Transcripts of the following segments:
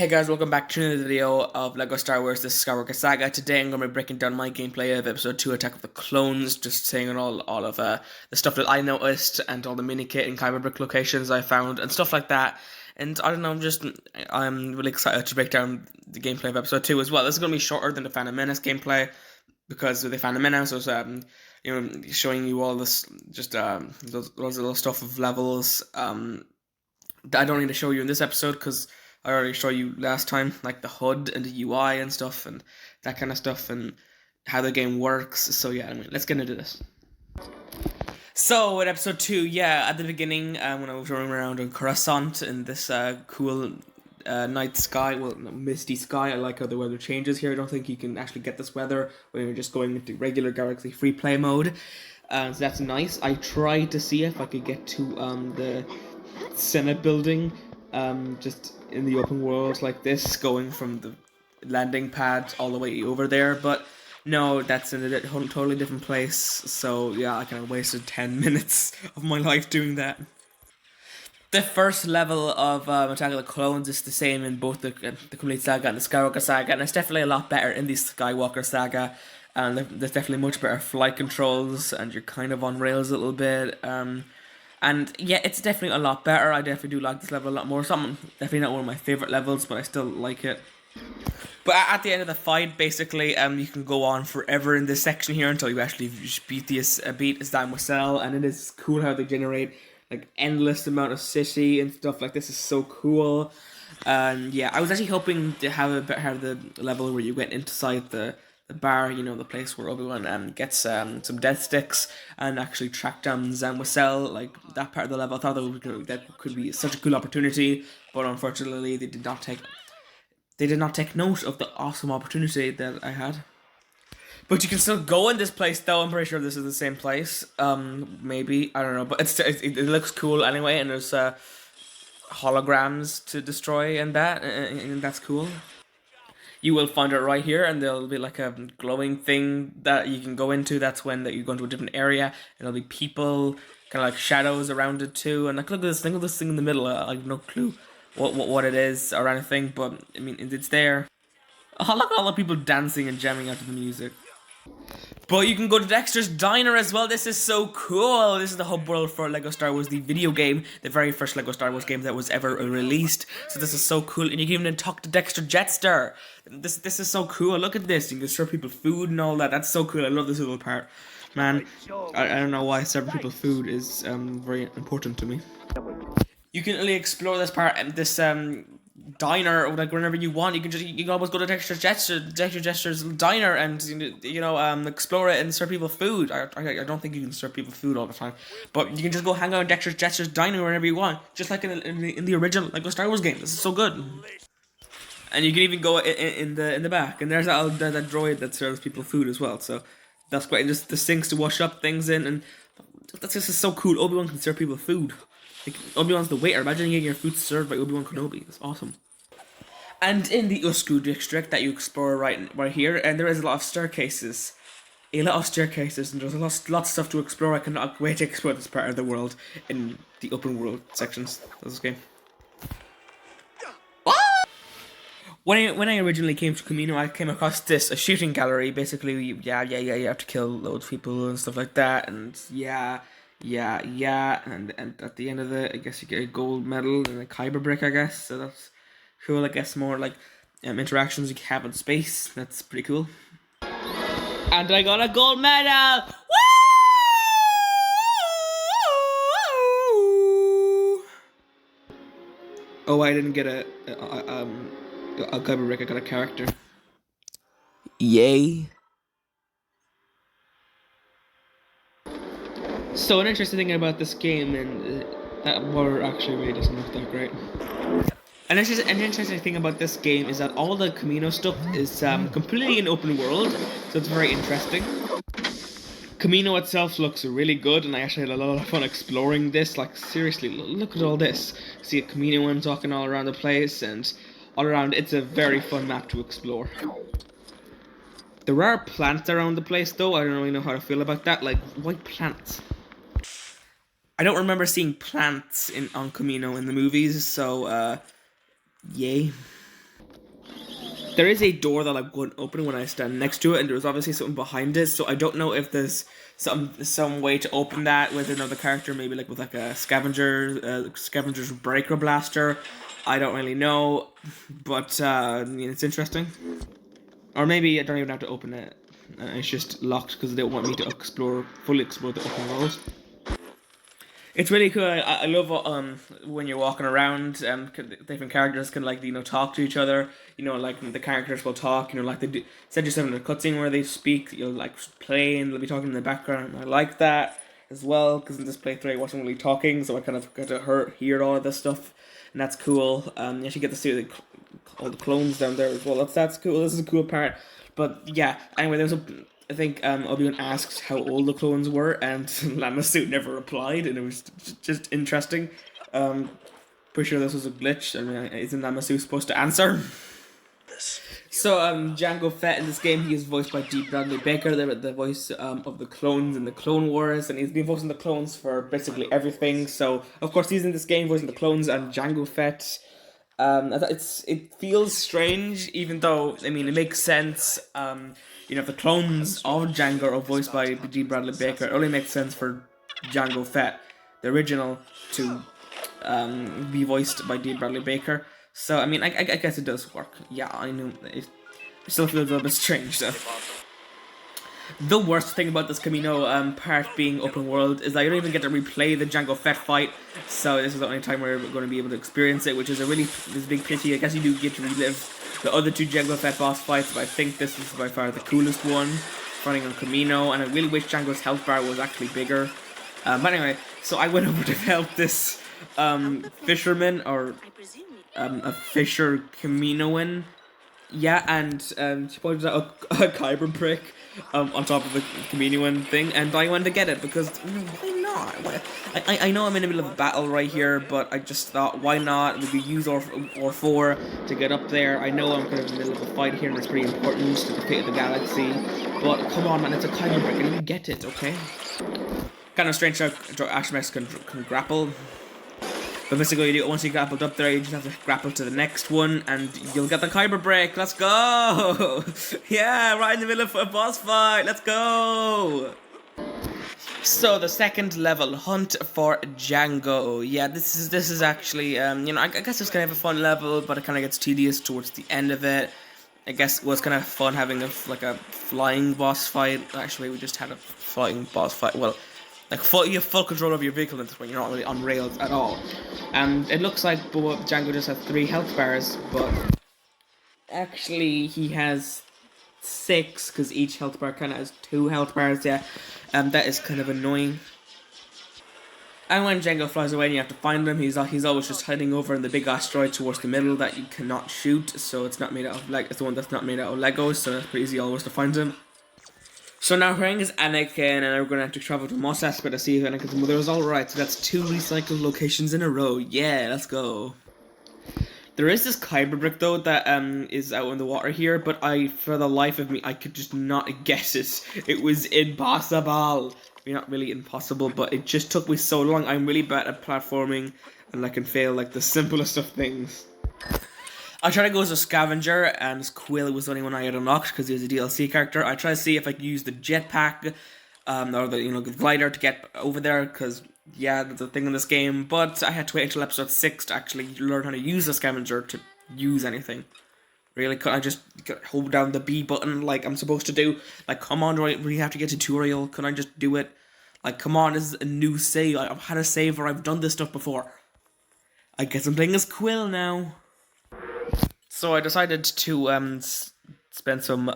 Hey guys, welcome back to another video of LEGO Star Wars The Skywalker Saga. Today I'm going to be breaking down my gameplay of Episode 2 Attack of the Clones, just saying all of the stuff that I noticed and all the mini kit and Kyber Brick locations I found and stuff like that. And I don't know, I'm really excited to break down the gameplay of Episode 2 as well. This is going to be shorter than the Phantom Menace gameplay because with the Phantom Menace was showing you all this those little stuff of levels that I don't need to show you in this episode because I already showed you last time, like the HUD and the UI and stuff and that kind of stuff and how the game works. So yeah, let's get into this. So in episode 2, at the beginning, when I was running around on Coruscant in this cool night sky, misty sky, I like how the weather changes here. I don't think you can actually get this weather when you're just going into regular Galaxy Free Play mode. So that's nice. I tried to see if I could get to the Senate building, just in the open world like this, going from the landing pad all the way over there, but no, that's in a totally different place, so yeah, I kind of wasted 10 minutes of my life doing that. The first level of Attack of the Clones is the same in both the Complete Saga and the Skywalker Saga, and it's definitely a lot better in the Skywalker Saga, and there's definitely much better flight controls, and you're kind of on rails a little bit, and yeah, it's definitely a lot better. I definitely do like this level a lot more. Definitely not one of my favorite levels, but I still like it. But at the end of the fight, basically, you can go on forever in this section here until you actually beat Zam Wesell, and it is cool how they generate like endless amount of city and stuff like this. Is so cool. And yeah, I was actually hoping to have the level where you went inside the bar, the place where Obi-Wan gets some death sticks and actually track down Zam Wesell, like that part of the level. I thought that could be such a cool opportunity, but unfortunately they did not take note of the awesome opportunity that I had. But you can still go in this place though. I'm pretty sure this is the same place. Maybe, I don't know, but it looks cool anyway, and there's holograms to destroy and that's cool. You will find it right here, and there'll be like a glowing thing that you can go into. That's when you go into a different area, and there'll be people, kind of like shadows around it too. And like, look at this thing in the middle. I have no clue what it is or anything, but I mean, it's there. Oh, look at all the people dancing and jamming out to the music. But you can go to Dexter's Diner as well. This is so cool. This is the hub world for LEGO Star Wars, the video game, the very first LEGO Star Wars game that was ever released. So this is so cool, and you can even talk to Dexter Jetster. This is so cool. Look at this. You can serve people food and all that. That's so cool. I love this little part. Man, I don't know why serving people food is very important to me. You can really explore this part and this diner, like whenever you want. You can always go to Dexter Jester's diner and explore it and serve people food. I don't think you can serve people food all the time, but you can just go hang out in Dexter Jester's diner whenever you want, just like in the original LEGO Star Wars game. This is so good. And you can even go in the back, and there's that droid that serves people food as well. So that's great. And just the sinks to wash up things in, and that's just so cool. Obi-Wan can serve people food. Like, Obi-Wan's the waiter. Imagine getting your food served by Obi-Wan Kenobi. That's awesome. And in the Usku district that you explore right here, and there is a lot of staircases. And there's lots of stuff to explore. I cannot wait to explore this part of the world in the open world sections of this game. When I originally came to Kamino, I came across a shooting gallery. Basically, you have to kill loads of people and stuff like that, and and at the end of it, I guess you get a gold medal and a Kyber brick, I guess. So that's cool. I guess more like interactions you can have in space. That's pretty cool. And I got a gold medal. Woo! Oh, I didn't get a Kyber brick. I got a character. Yay! So an interesting thing about this game, and that water actually really doesn't look that great. An interesting thing about this game is that all the Kamino stuff is completely in open world, so it's very interesting. Kamino itself looks really good, and I actually had a lot of fun exploring this. Like, seriously, look at all this. See a Kaminoan talking all around the place, and all around, it's a very fun map to explore. There are plants around the place, though. I don't really know how to feel about that, like white plants. I don't remember seeing plants on Kamino in the movies, so, yay. there is a door that I wouldn't open when I stand next to it, and there's obviously something behind it. So I don't know if there's some way to open that with another character, maybe like with like a scavenger's breaker blaster. I don't really know, but it's interesting. Or maybe I don't even have to open it. It's just locked because they don't want me to fully explore the open world. It's really cool. I love when you're walking around. Different characters can talk to each other. Like the characters will talk. Like they do. Instead of just having a cutscene where they speak, you'll like play and they'll be talking in the background. I like that as well because in this playthrough I wasn't really talking, so I kind of got to hear all of this stuff, and that's cool. You actually get to see all the clones down there as well. That's cool. This is a cool part. But yeah. Anyway, I think Obi-Wan asks how old the clones were, and Lamassu never replied, and it was just interesting. Pretty sure this was a glitch. I mean, isn't Lamassu supposed to answer? So, Jango Fett in this game, he is voiced by D. Bradley Baker, the voice of the clones in the Clone Wars, and he's been voicing the clones for basically everything. So, of course, he's in this game voicing the clones and Jango Fett. It feels strange, even though, I mean, it makes sense. The clones of Jango are voiced by D. Bradley Baker. It only makes sense for Jango Fett, the original, to be voiced by D. Bradley Baker. So, I mean, I guess it does work. Yeah, I know. It still feels a little bit strange, though. The worst thing about this Kamino part being open world is that you don't even get to replay the Jango Fett fight, so this is the only time we're going to be able to experience it, which is a big pity. I guess you do get to relive the other two Jango Fett boss fights, but I think this is by far the coolest one, fighting on Kamino, and I really wish Jango's health bar was actually bigger. But anyway, so I went over to help this fisherman, or a fisher Kaminoan. Yeah, and she pointed out a Kyber brick on top of the Kaminoan thing, and I wanted to get it because why not? I know I'm in the middle of a battle right here, but I just thought, why not? We could use R4 to get up there. I know I'm kind of in the middle of a fight here, and it's pretty important to the fate of the galaxy, but come on, man, it's a Kyber brick, and you get it, okay? Kind of strange how Ashmex can grapple. But basically, once you grappled up there, you just have to grapple to the next one, and you'll get the Kyber break. Let's go! Yeah, right in the middle of a boss fight. Let's go! So the second level, Hunt for Jango. Yeah, this is actually I guess it's kind of a fun level, but it kind of gets tedious towards the end of it. I guess it was kind of fun having a flying boss fight. Actually, we just had a flying boss fight. Well, you have full control of your vehicle at this point. You're not really on rails at all. And it looks like Jango just has 3 health bars, but actually he has 6 because each health bar kind of has 2 health bars. Yeah, that is kind of annoying. And when Jango flies away and you have to find him, he's always just hiding over in the big asteroid towards the middle that you cannot shoot. So it's not made out of it's the one that's not made out of Legos. So that's pretty easy always to find him. So now we're is Anakin, and we're going to have to travel to Mos Espa to see if Anakin's mother is alright. So that's 2 recycled locations in a row. Yeah, let's go. There is this Kyber brick, though, that is out in the water here, but for the life of me, I could just not get it. It was impossible. I mean, not really impossible, but it just took me so long. I'm really bad at platforming, and I can fail, the simplest of things. I tried to go as a scavenger, and Quill was the only one I had unlocked because he was a DLC character. I tried to see if I could use the jetpack, or the glider to get over there, because yeah, that's a thing in this game. But I had to wait until episode 6 to actually learn how to use a scavenger to use anything. Really, couldn't I just hold down the B button like I'm supposed to do? Come on, do I really have to get a tutorial? Can I just do it? Come on, this is a new save. I've had a save where I've done this stuff before. I guess I'm playing as Quill now. So I decided to spend some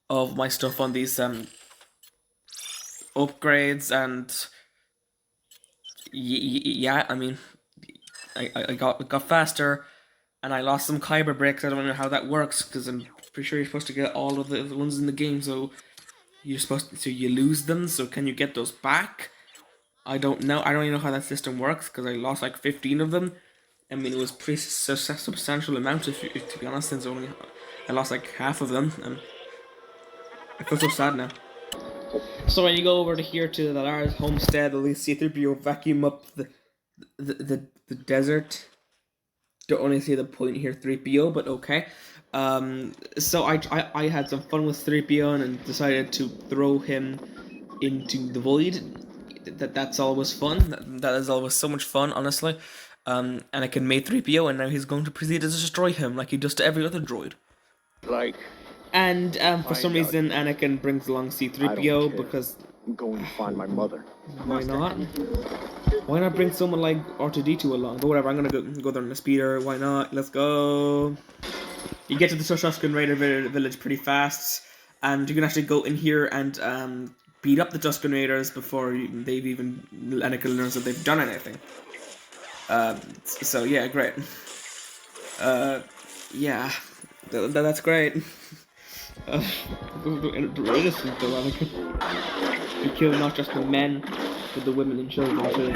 of my stuff on these upgrades, and yeah, I mean, I got faster, and I lost some Kyber bricks. I don't know how that works because I'm pretty sure you're supposed to get all of the ones in the game. So you lose them. So can you get those back? I don't know. I don't even know how that system works because I lost 15 of them. I mean, it was pretty substantial amount, to be honest, since I lost half of them, and I feel so sad now. So when you go over here to the Lars homestead, at least C-3PO vacuum up the desert. don't really see the point here, 3PO, but okay. So I had some fun with 3PO and decided to throw him into the void. That's always fun. That is always so much fun, honestly. Anakin made 3PO, and now he's going to proceed to destroy him like he does to every other droid. Like, And for some reason, Anakin brings along C-3PO because I'm going to find my mother. why not? Why not bring someone like R2-D2 along? But whatever, I'm gonna go there in the speeder. Why not? Let's go. You get to the Tusken Raider village pretty fast, and you can actually go in here and beat up the Tusken Raiders before Anakin learns that they've done anything. So yeah, great. Yeah, that's great. The innocent though, Anakin. You kill not just the men, but the women and children too.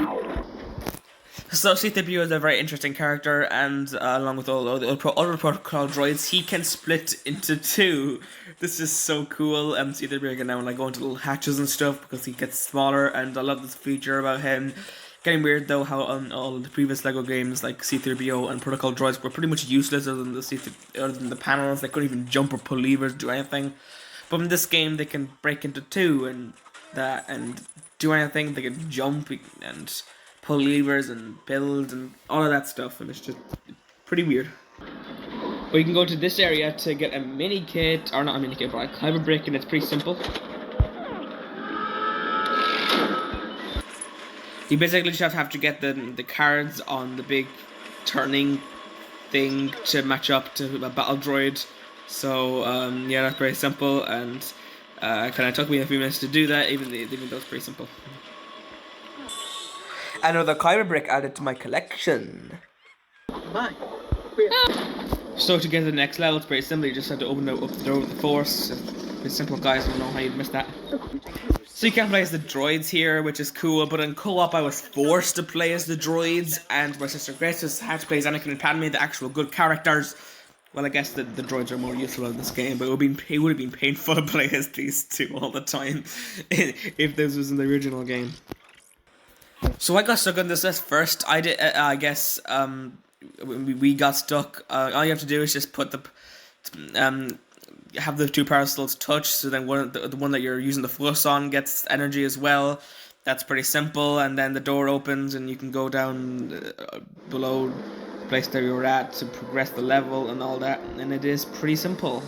So C-3PO is a very interesting character, and along with all the other protocol droids, he can split into two. This is so cool. C-3PO can now like go into little hatches and stuff because he gets smaller, and I love this feature about him. Getting weird though how on all the previous LEGO games like C-3PO and protocol droids were pretty much useless other than the panels. They couldn't even jump or pull levers, do anything. But in this game, they can break into two and do anything. They can jump and pull levers and build and all of that stuff, and it's just pretty weird. But you can go to this area to get a mini kit, or not a mini kit, but a Kyber brick, and it's pretty simple. You basically just have to get the cards on the big turning thing to match up to a battle droid. So yeah, that's very simple, and kind of took me a few minutes to do that, even though it's pretty simple. Another Kyber brick added to my collection. Bye. So to get to the next level, it's pretty simple. You just have to open up the door with the Force. It's simple, guys. I don't know how you'd miss that. So you can play as the droids here, which is cool. But in co-op, I was forced to play as the droids, and my sister Grace just had to play as Anakin and Padme, the actual good characters. Well, I guess the droids are more useful in this game, but it would have been painful to play as these two all the time if this was in the original game. So I got stuck on this first. I did. I guess we got stuck. All you have to do is just put have the two paracels touch. So then the one that you're using the Force on gets energy as well. That's pretty simple. And then the door opens and you can go down below the place that you're at to progress the level and all that. And it is pretty simple.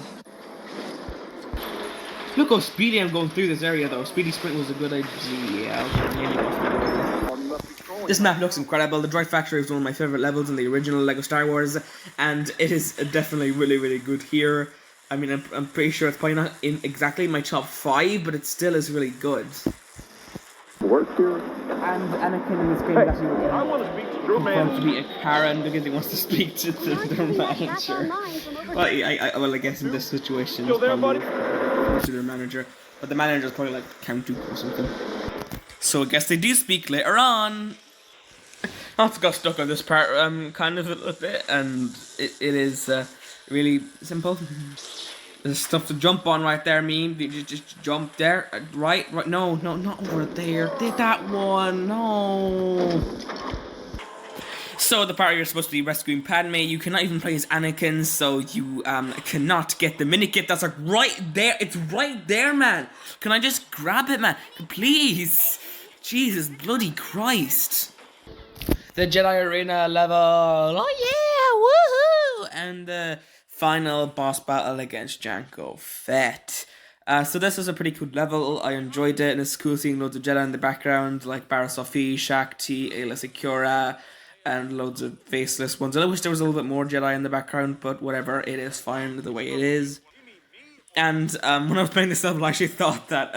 Look how speedy I'm going through this area though. Speedy sprint was a good idea. This map looks incredible. The Droid Factory is one of my favourite levels in the original LEGO Star Wars, and it is definitely really, really good here. I mean, I'm pretty sure it's probably not in exactly my top 5, but it still is really good. Work here. And Anakin in this game is actually I want to speak to your man. to be a Karen because he wants to speak to their manager. Well, I guess in this situation, it's probably to their manager, but the manager is probably like Count Dooku or something. So I guess they do speak later on. I also got stuck on this part kind of a little bit, and it is really simple. There's stuff to jump on right there, You just jump there. Right, no, not over there. Did that one, no. So the part you're supposed to be rescuing Padme, you cannot even play as Anakin, so you cannot get the mini kit. That's like right there. It's right there, man. Can I just grab it, man? Please. Jesus bloody Christ. The Jedi Arena level. Oh yeah, woohoo! And the final boss battle against Jango Fett. So this was a pretty cool level. I enjoyed it, and it's cool seeing loads of Jedi in the background, like Barra Sophie, Shaak Ti, Aayla Secura, and loads of faceless ones. I wish there was a little bit more Jedi in the background, but whatever, it is fine the way it is. And when I was playing this level, I actually thought that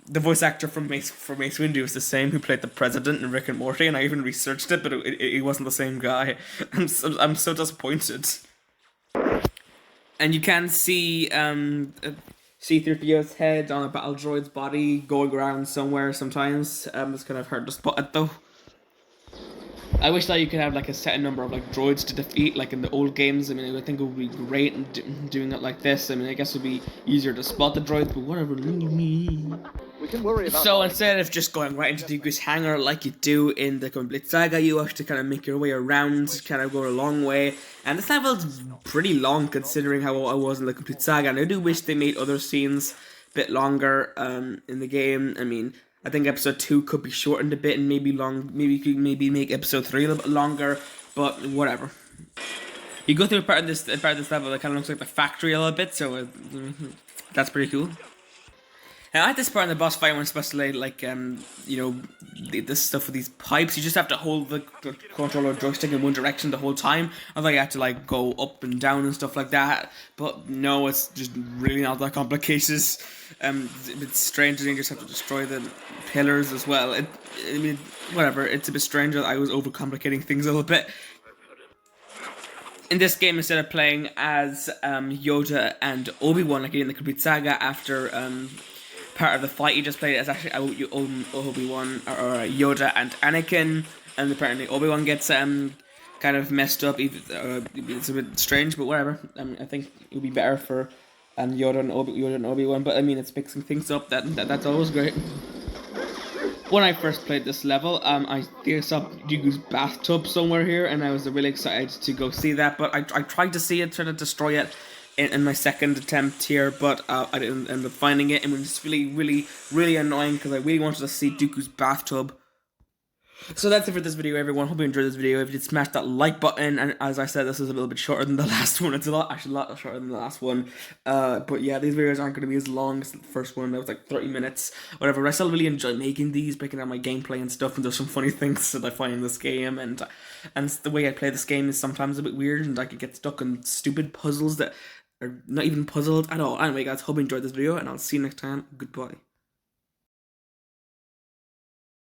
the voice actor from Mace Windu was the same who played the president in Rick and Morty, and I even researched it, but it wasn't the same guy. I'm so disappointed. And you can see C-3PO's head on a battle droid's body going around somewhere sometimes. It's kind of hard to spot it though. I wish that you could have like a set number of like droids to defeat, like in the old games. I mean, I think it would be great in doing it like this. I mean, I guess it would be easier to spot the droids, but whatever. We can worry about So that. instead of just going right into Dooku's hangar like you do in the Complete Saga, you have to kind of make your way around, kind of go a long way. And this level's pretty long considering how I was in the Complete Saga. And I do wish they made other scenes a bit longer in the game. I mean, I think episode 2 could be shortened a bit and maybe make episode 3 a little bit longer, but whatever. You go through a part of this level that kind of looks like the factory a little bit, so that's pretty cool. And at this part in the boss fight, when especially like this stuff with these pipes, you just have to hold the controller joystick in one direction the whole time. I thought you had to like go up and down and stuff like that, but no, it's just really not that complicated. It's strange that you just have to destroy the pillars as well. I mean, whatever. It's a bit strange that I was overcomplicating things a little bit. In this game, instead of playing as Yoda and Obi-Wan like in the Complete Saga, after part of the fight you just played as actually Obi-Wan or Yoda and Anakin, and apparently Obi-Wan gets kind of messed up. It's a bit strange, but whatever. I think it would be better for Yoda and Obi-Wan, but I mean it's mixing things up. That's always great. When I first played this level, I saw Dooku's bathtub somewhere here, and I was really excited to go see that. But I tried to see it, trying to destroy it in my second attempt here, but I didn't end up finding it, and it was really annoying because I really wanted to see Dooku's bathtub. So that's it for this video, everyone. Hope you enjoyed this video. If you did, smash that like button. And as I said, this is a little bit shorter than the last one. It's a lot shorter than the last one. But yeah, these videos aren't going to be as long as the first one. That was like 30 minutes, whatever. I still really enjoy making these, breaking down my gameplay and stuff. And there's some funny things that I find in this game. And the way I play this game is sometimes a bit weird, and I could get stuck in stupid puzzles that are not even puzzled at all. Anyway, guys, hope you enjoyed this video, and I'll see you next time. Goodbye.